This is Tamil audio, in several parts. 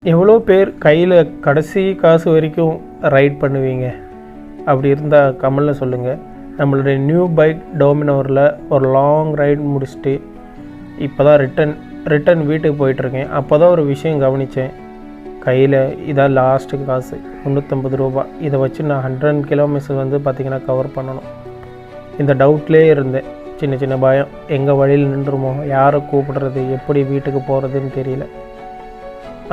எவ்வளோ பேர் கையில் கடைசி காசு வரைக்கும் ரைட் பண்ணுவீங்க? அப்படி இருந்தால் கமெண்டில் சொல்லுங்கள். நம்மளுடைய நியூ பைக் டோமினோரில் ஒரு லாங் ரைட் முடிச்சுட்டு இப்போ தான் ரிட்டன் வீட்டுக்கு போயிட்டுருக்கேன். அப்போ தான் ஒரு விஷயம் கவனித்தேன். கையில் இதான் லாஸ்ட்டு காசு, 350 ரூபா. இதை வச்சு நான் 100 கிலோமீட்டர்ஸ் வந்து பார்த்திங்கன்னா கவர் பண்ணணும். இந்த டவுட்லேயே இருந்தேன். சின்ன பயம், எங்கே வழியில் நின்றுமோ, யாரை கூப்பிடுறது, எப்படி வீட்டுக்கு போகிறதுன்னு தெரியல.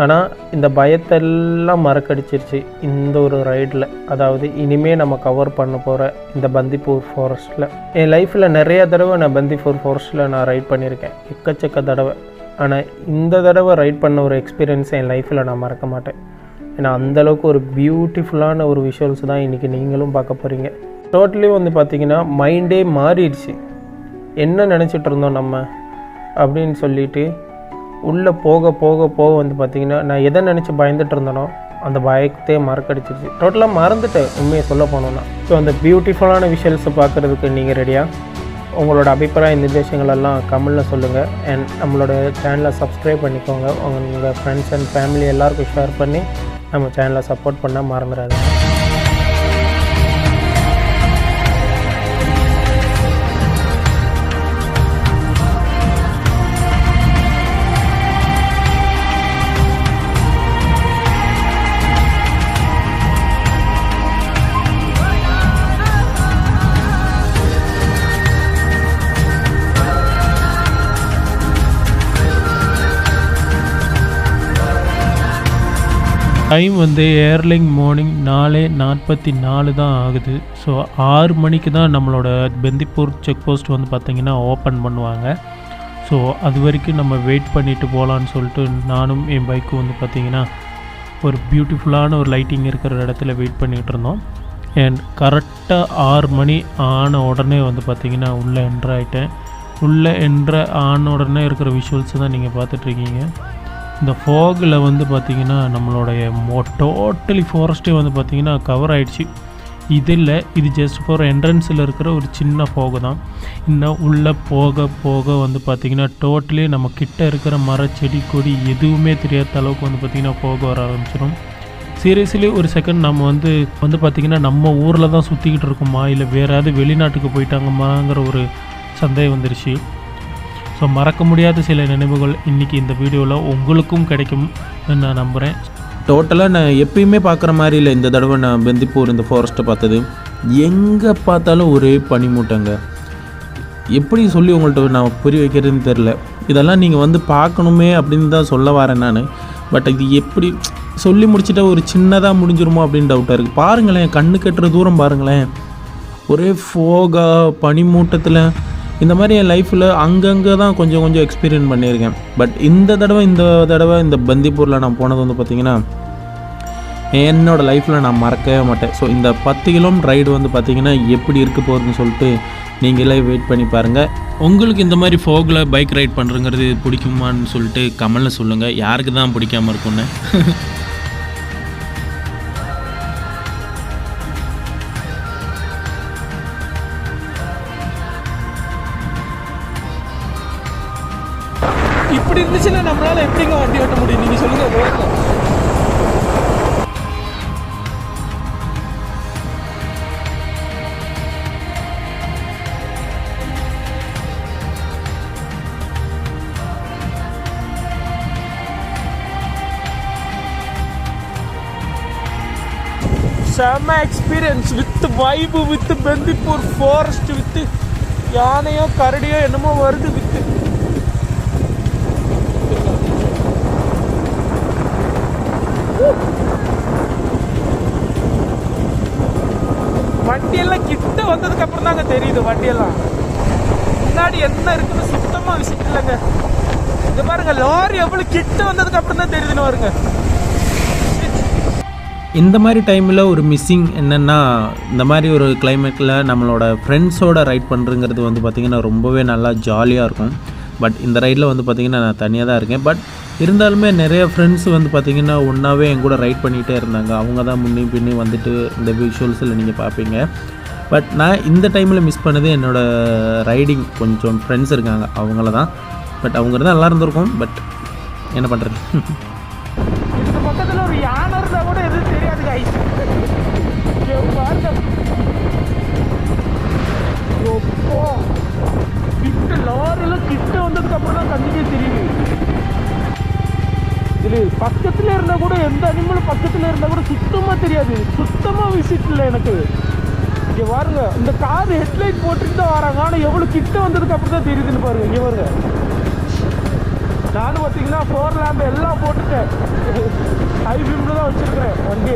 ஆனால் இந்த பயத்தெல்லாம் மறக்கடிச்சிருச்சு இந்த ஒரு ரைடில். அதாவது இனிமேல் நம்ம கவர் பண்ண போகிற இந்த பந்திப்பூர் ஃபாரஸ்ட்டில். என் லைஃப்பில் நிறைய தடவை நான் பந்திப்பூர் ஃபாரஸ்ட்டில் நான் ரைட் பண்ணியிருக்கேன், எக்கச்சக்க தடவை. ஆனால் இந்த தடவை ரைட் பண்ண ஒரு எக்ஸ்பீரியன்ஸ் என் லைஃப்பில் நான் மறக்க மாட்டேன். ஏன்னா அந்தளவுக்கு ஒரு பியூட்டிஃபுல்லான ஒரு விஷுவல்ஸ் தான் இன்றைக்கி நீங்களும் பார்க்க போகிறீங்க. டோட்டலி வந்து பார்த்திங்கன்னா மைண்டே மாறிடுச்சு. என்ன நினச்சிட்டு இருந்தோம் நம்ம அப்படின்னு சொல்லிட்டு உள்ளே போக போக போக வந்து பார்த்திங்கன்னா நான் எதை நினச்சி பயந்துட்டு இருந்தனோ அந்த பயத்தையே மறக்கடிச்சிருச்சு. டோட்டலாக மறந்துட்டேன் உண்மையை சொல்ல போனோன்னா. ஸோ அந்த பியூட்டிஃபுல்லான விஷுவல்ஸை பார்க்குறதுக்கு நீங்கள் ரெடியாக? உங்களோட அபிப்பிராய நிர்தேசங்களெல்லாம் கமெண்டில் சொல்லுங்கள். அண்ட் நம்மளோட சேனலை சப்ஸ்கிரைப் பண்ணிக்கோங்க. உங்கள் ஃப்ரெண்ட்ஸ் அண்ட் ஃபேமிலி எல்லாருக்கும் ஷேர் பண்ணி நம்ம சேனலை சப்போர்ட் பண்ண மறந்துடாது. டைம் வந்து ஏர்லிங் மார்னிங் 4:44 தான் ஆகுது. ஸோ 6 மணிக்கு தான் நம்மளோட பந்திப்பூர் செக் போஸ்ட் வந்து பார்த்திங்கன்னா ஓப்பன் பண்ணுவாங்க. ஸோ அது வரைக்கும் நம்ம வெயிட் பண்ணிவிட்டு போகலான்னு சொல்லிட்டு நானும் என் பைக்கும் வந்து பார்த்திங்கன்னா ஒரு பியூட்டிஃபுல்லான ஒரு லைட்டிங் இருக்கிற இடத்துல வெயிட் பண்ணிகிட்டு இருந்தோம். அண்ட் கரெக்டாக 6 மணி ஆன உடனே வந்து பார்த்திங்கன்னா உள்ளே என்ட்ரு ஆகிட்டேன். உள்ளே என்ட்ரு ஆன உடனே இருக்கிற விஷுவல்ஸ் தான் நீங்கள் பார்த்துட்ருக்கீங்க. இந்த ஃபாகில் வந்து பார்த்திங்கன்னா நம்மளுடைய டோட்டலி ஃபாரஸ்ட்டே வந்து பார்த்திங்கன்னா கவர் ஆகிடுச்சு. இது ஜஸ்ட் ஃபார் என்ட்ரன்ஸில் இருக்கிற ஒரு சின்ன ஃபாகு தான். இன்னும் உள்ளே போக போக வந்து பார்த்திங்கன்னா டோட்டலி நம்ம கிட்ட இருக்கிற செடி கொடி எதுவுமே தெரியாத அளவுக்கு வந்து பார்த்திங்கன்னா போக வர ஆரம்பிச்சிடும். சீரியஸ்லி ஒரு செகண்ட் நம்ம வந்து பார்த்திங்கன்னா நம்ம ஊரில் தான் சுற்றிக்கிட்டு இருக்கோமா, இல்லை வேறு ஏதாவது வெளிநாட்டுக்கு போயிட்டாங்கம்மாங்கிற ஒரு சந்தேகம் வந்துருச்சு. ஸோ மறக்க முடியாத சில நினைவுகள் இன்றைக்கி இந்த வீடியோவில் உங்களுக்கும் கிடைக்கும்னு நான் நம்புகிறேன். டோட்டலாக நான் எப்பயுமே பார்க்குற மாதிரி இல்லை. இந்த தடவை நான் பந்திப்பூர் இந்த ஃபாரஸ்ட்டை பார்த்தது, எங்கே பார்த்தாலும் ஒரே பனிமூட்டைங்க. எப்படி சொல்லி உங்கள்கிட்ட நான் புரிய வைக்கிறதுன்னு தெரில. இதெல்லாம் நீங்கள் வந்து பார்க்கணுமே அப்படின்னு தான் சொல்ல வரேன் நான். பட் இது எப்படி சொல்லி முடிச்சுட்டா ஒரு சின்னதாக முடிஞ்சிருமோ அப்படின்னு டவுட்டாக இருக்குது. பாருங்களேன், கண்ணு கட்டுற தூரம் பாருங்களேன், ஒரே ஃபோகா பனிமூட்டத்தில். இந்த மாதிரி என் லைஃப்பில் அங்கங்கே தான் கொஞ்சம் எக்ஸ்பீரியன்ஸ் பண்ணியிருக்கேன். பட் இந்த தடவை இந்த பந்திப்பூரில் நான் போனது வந்து பார்த்திங்கன்னா என்னோடய லைஃப்பில் நான் மறக்கவே மாட்டேன். ஸோ இந்த 10 கிலோமீட்டர் ரைடு வந்து பார்த்திங்கன்னா எப்படி இருக்க போகுதுன்னு சொல்லிட்டு நீங்களே வெயிட் பண்ணி பாருங்கள். உங்களுக்கு இந்த மாதிரி ஃபோகில் பைக் ரைட் பண்ணுறங்கிறது பிடிக்குமான்னு சொல்லிட்டு கமெண்டில் சொல்லுங்கள். யாருக்கு தான் பிடிக்காமல் இருக்குன்னு. இப்படி இருந்துச்சுன்னா நம்மளால எப்படிங்க வண்டி ஓட்ட முடியும்? நீங்கள் சொல்லுங்கள். செம்ம experience with vibe, with Bandipur forest, with யானையோ கரடியோ என்னமோ வருது. வித் வண்டியெல்லாம் கிட்ட வந்ததுக்கு அப்புறம் தாங்க தெரியுது. வண்டியெல்லாம் முன்னாடி என்ன இருக்குன்னு சுத்தமாக விசிட் இல்லைங்க. இது பாருங்க, லாரி எவ்வளோ கிட்ட வந்ததுக்கு அப்புறம் தான் தெரியுதுன்னு வருங்க. இந்த மாதிரி டைமில் ஒரு மிஸ்ஸிங் என்னென்னா, இந்த மாதிரி ஒரு கிளைமேட்டில் நம்மளோட ஃப்ரெண்ட்ஸோட ரைட் பண்ணுறங்கிறது வந்து பார்த்திங்கன்னா ரொம்பவே நல்லா ஜாலியாக இருக்கும். பட் இந்த ரைடில் வந்து பார்த்திங்கன்னா நான் தனியாக தான் இருக்கேன். பட் இருந்தாலுமே நிறைய ஃப்ரெண்ட்ஸ் வந்து பார்த்திங்கன்னா ஒன்றாவே என் கூட ரைட் பண்ணிகிட்டே இருந்தாங்க. அவங்க தான் முன்னே பின்னே வந்துட்டு இந்த விஷுவல்ஸில் நீங்கள் பார்ப்பீங்க. பட் நான் இந்த டைமில் மிஸ் பண்ணது என்னோடய ரைடிங் கொஞ்சம் ஃப்ரெண்ட்ஸ் இருக்காங்க, அவங்கள தான். பட் அவங்க இருந்தால் நல்லா இருந்திருக்கும். பட் என்ன பண்ணுறது. பக்கத்துல ஒரு யானை இருந்தா கூட எதுவும் தெரியாது guys. இங்க பாருங்க. எப்பா, கிட்ட லாரில கிட்ட வந்ததுக்கு அப்புறம் தான் கண்ணுக்கே தெரியுது. இது பக்கத்துல இருந்தா கூட எந்த அனிமலும் பக்கத்துல இருந்தா கூட சுத்தமா தெரியாது. சுத்தமா விசிட் இல்லை எனக்கு. இங்க பாருங்க, இந்த கார் ஹெட்லைட் போட்டுட்டு தான் வராங்க. ஆனா எவ்வளவு கிட்ட வந்ததுக்கு அப்புறம் தான் தெரியுதுன்னு பாருங்க. இங்க பாருங்க, நானும் பார்த்தீங்கன்னா 4 லேம்ப் எல்லாம் போட்டுட்டேன். ஹை பீம்ல தான் வச்சிருக்கிறேன் வண்டி.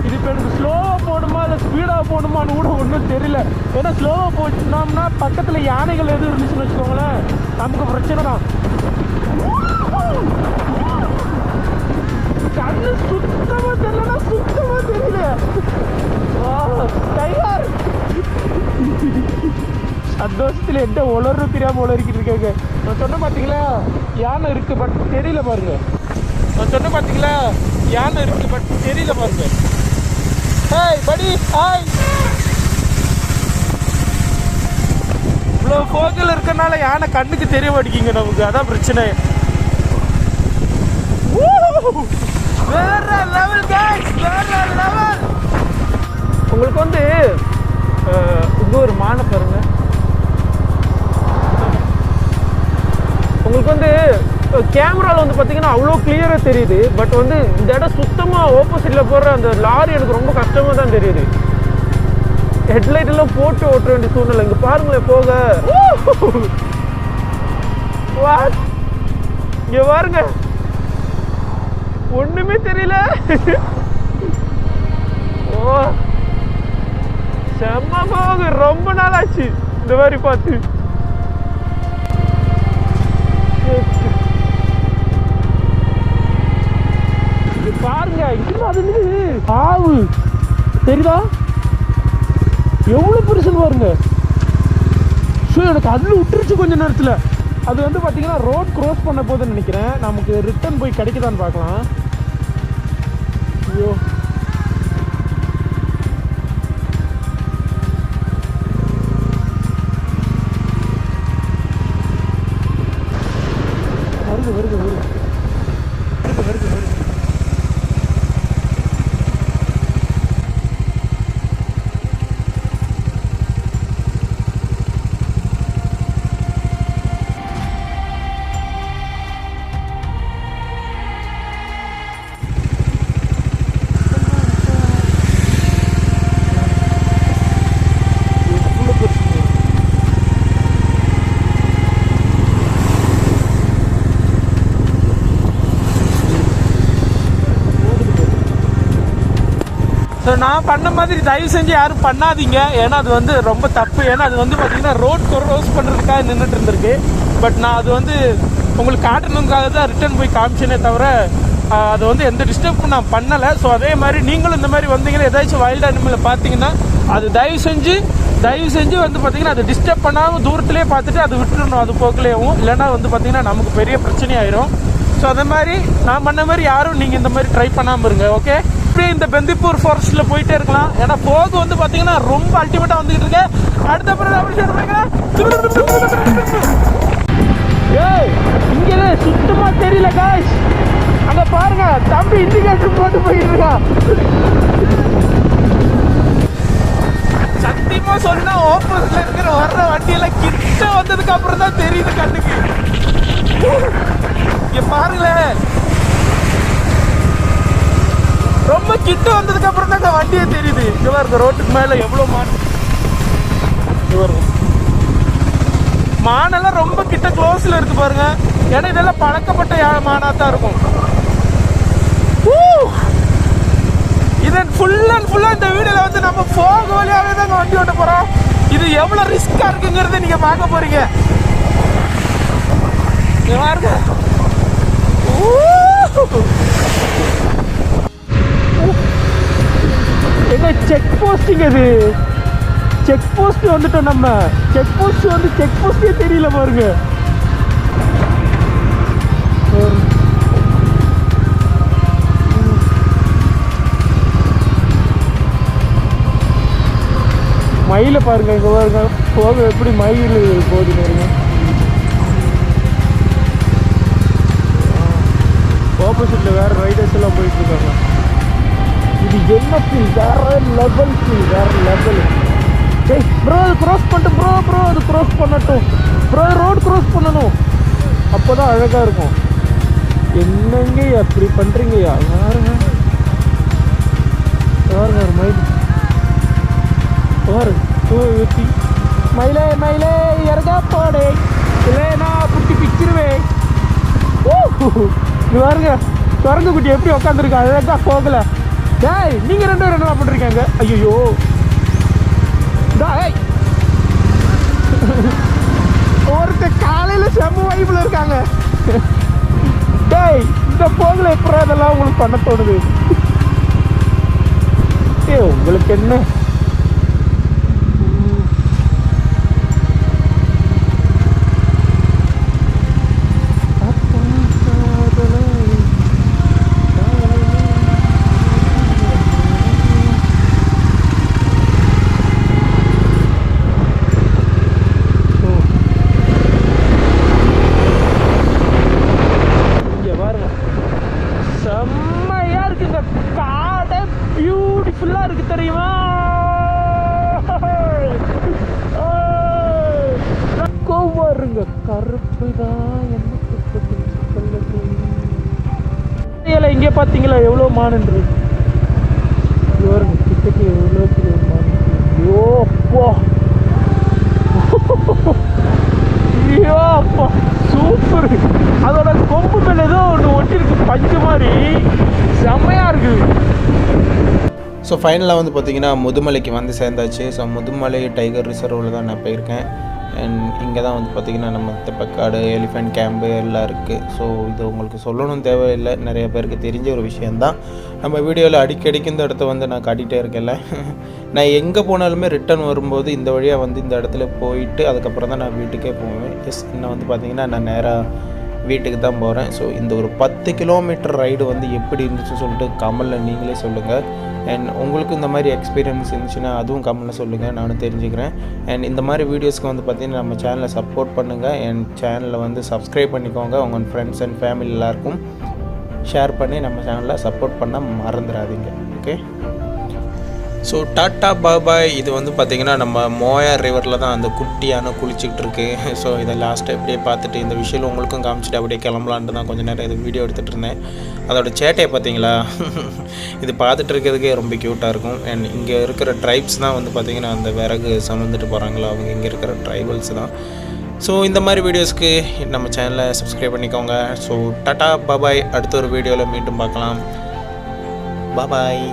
இது இப்போ எனக்கு ஸ்லோவாக போகணுமா இல்லை ஸ்பீடாக போகணுமான்னு கூட ஒன்றும் தெரியல. ஏன்னா ஸ்லோவாக போட்டோம்னா பக்கத்தில் யானைகள் எதுவும் இருந்துச்சுன்னு வச்சுக்கோங்களேன், நமக்கு பிரச்சனை தான். கண்ணு சுத்தமாக தெரியலன்னா சுத்தமாக தெரியல. டைகர் சந்தோஷத்தில் எந்த உளர்றது தெரியாமல் உளறிக்கிட்டு இருக்காங்க. நான் சொன்ன பார்த்தீங்களா யானை இருக்கு, பட் தெரியல பாருங்க. நான் சொன்ன பார்த்தீங்களா யானை இருக்கு, பட் தெரியல பாருங்க. ஹாய் படி, ஹாய். இவ்வளோ ஃபோக்கில் இருக்கனால யானை கண்ணுக்கு தெரிய மாட்டேங்கிங்க நமக்கு, அதான் பிரச்சனை. வேற லெவல் கைஸ், வேற லெவல். உங்களுக்கு வந்து இங்க ஒரு மானை பாருங்க. உங்களுக்கு வந்து கேமராவில் வந்து பார்த்தீங்கன்னா அவ்வளோ கிளியராக தெரியுது. பட் வந்து இந்த இடம் சுத்தமாக ஆப்போசிட்டில் போடுற அந்த லாரி எனக்கு ரொம்ப கஷ்டமாக தான் தெரியுது. ஹெட்லைட் எல்லாம் போட்டு ஓட்ட வேண்டிய சூழ்நிலை. இங்கே பாருங்களேன் போக. இங்கே பாருங்க, ஒன்றுமே தெரியல. ஓ செம்ம போக, ரொம்ப நாள் ஆச்சு இந்த மாதிரி பார்த்து. பாருங்க, அது ஆவு தெரியுதா எவ்வளவு பெருசுன்னு பாருங்க. ஸோ எனக்கு அதுல விட்டுருச்சு கொஞ்ச நேரத்தில். அது வந்து பார்த்தீங்கன்னா ரோட் க்ராஸ் பண்ண போதுன்னு நினைக்கிறேன். நமக்கு ரிட்டர்ன் போய் கிடைக்குதான்னு பார்க்கலாம். ஐயோ வருது வருது வருது வருது வருது வருது. ஸோ நான் பண்ண மாதிரி தயவு செஞ்சு யாரும் பண்ணாதீங்க. ஏன்னா அது வந்து ரொம்ப தப்பு. ஏன்னா அது வந்து பார்த்தீங்கன்னா ரோட் க்ராஸ் பண்ணுறதுக்காக நின்றுட்டு இருந்திருக்கு. பட் நான் அது வந்து உங்களுக்கு காட்டணுங்காக தான் ரிட்டர்ன் போய் காமிச்சேனே தவிர அது வந்து எந்த டிஸ்டர்பும் நான் பண்ணலை. ஸோ அதே மாதிரி நீங்களும் இந்த மாதிரி வந்தீங்கன்னா ஏதாச்சும் வைல்டு அனிமலை பார்த்தீங்கன்னா அது தயவு செஞ்சு வந்து பார்த்தீங்கன்னா அது டிஸ்டர்ப் பண்ணாமல் தூரத்துலேயே பார்த்துட்டு அது விட்டுடணும், அது போக்கலேயும். இல்லைன்னா வந்து பார்த்தீங்கன்னா நமக்கு பெரிய பிரச்சனையாயிரும். ஸோ அதே மாதிரி நான் பண்ண மாதிரி யாரும் நீங்கள் இந்த மாதிரி ட்ரை பண்ணாமல் இருங்க. ஓகே, இப்படியே இந்த பெந்திப்பூர் ஃபாரஸ்ட்ல போயிட்டே இருக்கலாம். ஏன்னா போக வந்து பார்த்தீங்கன்னா ரொம்ப அல்டிமேட்டாக வந்துகிட்டு இருக்கு. அடுத்த இங்கே சுத்தமாக தெரியல காய்ஸ். அங்கே பாருங்க, தம்பி இண்டிகேட்டர் போட்டு போயிட்டு இருக்கான். சத்தியமா சொன்னா ஆப்போசிட்ல இருக்கிற வர்ற வண்டியெல்லாம் கிட்ட வந்ததுக்கு அப்புறம் தான் தெரியுது கண்ணுக்கு. இங்க பாருங்களேன், ரொம்ப கிட்ட வந்ததுக்கு அப்புறம் தான் இந்த வண்டியே தெரியுது. இங்க பாருங்க, ரோட்டுக்கு மேல எவ்வளவு மானெல்லாம் ரொம்ப கிட்ட க்ளோஸ்ல இருக்கு பாருங்க. ஏன்னா இதெல்லாம் பழக்கப்பட்ட மானா தான் இருக்கும். இதன் ஃபுல் அண்ட் ஃபுல்லா இந்த வீடியோல வந்து நம்ம போக வழியாவே தான் வண்டி ஓட்ட போறோம். இது எவ்வளவு ரிஸ்கா இருக்குங்கிறத நீங்க பார்க்க போறீங்க. பாருங்க, என்ன செக் போஸ்டிங், அது செக் போஸ்ட் வந்துட்டோம். நம்ம செக் போஸ்ட் வந்து செக் போஸ்டே தெரியல பாருங்க. மயில பாருங்க, இங்க பாருங்க போக எப்படி மயில் போகுது பாருங்க. ஆப்போசிட்டில் வேறு ரைடர்ஸ் எல்லாம் போயிட்டுருக்காங்க. இது என்ன ஃபீல், வேறு லெவல் ஃபீல், வேறு லெவல். டேய் ப்ரோ அது க்ராஸ் பண்ணிட்டு ப்ரோ அது க்ராஸ் பண்ணட்டும் ப்ரோ, ரோடு க்ராஸ் பண்ணணும், அப்போ தான் அழகாக இருக்கும். என்னங்க அப்படி பண்ணுறீங்கய்யா? பாருங்க பாருங்க ஒரு மயில் பாரு ஊற்றி மயிலே மயிலே இறகா போடே இல்லைனா புட்டி பிச்சிருவேன். ஓ இது பாருங்க குரங்கு குட்டி எப்படி உட்காந்துருக்கு அழகா போகலை. டேய் நீங்கள் 2 பேரும் என்ன பண்ணுறீங்க? ஐயோ டேய் ஒருத்தர் காலையில் செம்ம வைப்பில் இருக்காங்க. டேய் இந்த போகல எப்போ அதெல்லாம் உங்களுக்கு பண்ண தோணுது? உங்களுக்கு என்ன செம்மையா இருக்குங்க, காடை பியூட்டிஃபுல்லா இருக்கு தெரியுமா? வருங்க கருப்பு தான் என்ன இங்கே பார்த்தீங்களா எவ்வளோ மானுன்று வருங்க கிட்டக்கு எவ்வளோ பெரிய மான். ஐயோப்பா சூப்பர். அதோட கொம்பு மேல ஏதோ ஒன்று ஒட்டிருக்கு பஞ்சு மாதிரி, செம்மையா இருக்குது. ஸோ ஃபைனலாக வந்து பார்த்திங்கன்னா முதுமலைக்கு வந்து சேர்ந்தாச்சு. ஸோ முதுமலை டைகர் ரிசர்வில் தான் நான் போயிருக்கேன். அண்ட் இங்கே தான் வந்து பார்த்திங்கன்னா நம்ம தெப்பக்காடு, எலிஃபெண்ட் கேம்பு எல்லாம் இருக்குது. ஸோ இது உங்களுக்கு சொல்லணும் தேவையில்லை, நிறைய பேருக்கு தெரிஞ்ச ஒரு விஷயந்தான். நம்ம வீடியோவில் அடிக்கடிக்கு இந்த இடத்த வந்து நான் காட்டிகிட்டே இருக்கேன்ல. நான் எங்கே போனாலுமே ரிட்டன் வரும்போது இந்த வழியாக வந்து இந்த இடத்துல போயிட்டு அதுக்கப்புறம் தான் நான் வீட்டுக்கே போவேன். இன்னும் வந்து பார்த்திங்கன்னா நான் நேராக வீட்டுக்கு தான் போகிறேன். ஸோ இந்த ஒரு 10 கிலோமீட்டர் ரைடு வந்து எப்படி இருந்துச்சுன்னு சொல்லிட்டு கமெண்டில் நீங்களே சொல்லுங்கள். அண்ட் உங்களுக்கு இந்த மாதிரி எக்ஸ்பீரியன்ஸ் இருந்துச்சுன்னா அதுவும் கமெண்டில் சொல்லுங்கள், நானும் தெரிஞ்சுக்கிறேன். அண்ட் இந்த மாதிரி வீடியோஸ்க்கு வந்து பார்த்திங்கன்னா நம்ம சேனலை சப்போர்ட் பண்ணுங்கள். என் சேனலை வந்து சப்ஸ்கிரைப் பண்ணிக்கோங்க. உங்கள் ஃப்ரெண்ட்ஸ் அண்ட் ஃபேமிலி எல்லாருக்கும் ஷேர் பண்ணி நம்ம சேனலை சப்போர்ட் பண்ண மறந்துடாதீங்க. Okay, so tata bye bye. இது வந்து பார்த்திங்கன்னா நம்ம மோயார் ரிவரில் தான் அந்த குட்டியான குளிச்சுக்கிட்டு இருக்கு. ஸோ இதை லாஸ்ட்டாக இப்படியே பார்த்துட்டு இந்த விஷயம் உங்களுக்கும் காமிச்சிட்டு அப்படியே கிளம்பலான்ட்டு தான் கொஞ்சம் நேரம் இது வீடியோ எடுத்துகிட்டு இருந்தேன். அதோட சேட்டையை பார்த்தீங்களா? இது பார்த்துட்டு இருக்கிறதுக்கே ரொம்ப க்யூட்டாக இருக்கும். அண்ட் இங்கே இருக்கிற ட்ரைப்ஸ் தான் வந்து பார்த்திங்கன்னா அந்த விறகு சுமந்துட்டு போகிறாங்களா, அவங்க இங்கே இருக்கிற ட்ரைபல்ஸ் தான். ஸோ இந்த மாதிரி வீடியோஸ்க்கு நம்ம சேனலை சப்ஸ்கிரைப் பண்ணிக்கோங்க. So tata bye bye. அடுத்த ஒரு வீடியோவில் மீண்டும் பார்க்கலாம். பாபாய்.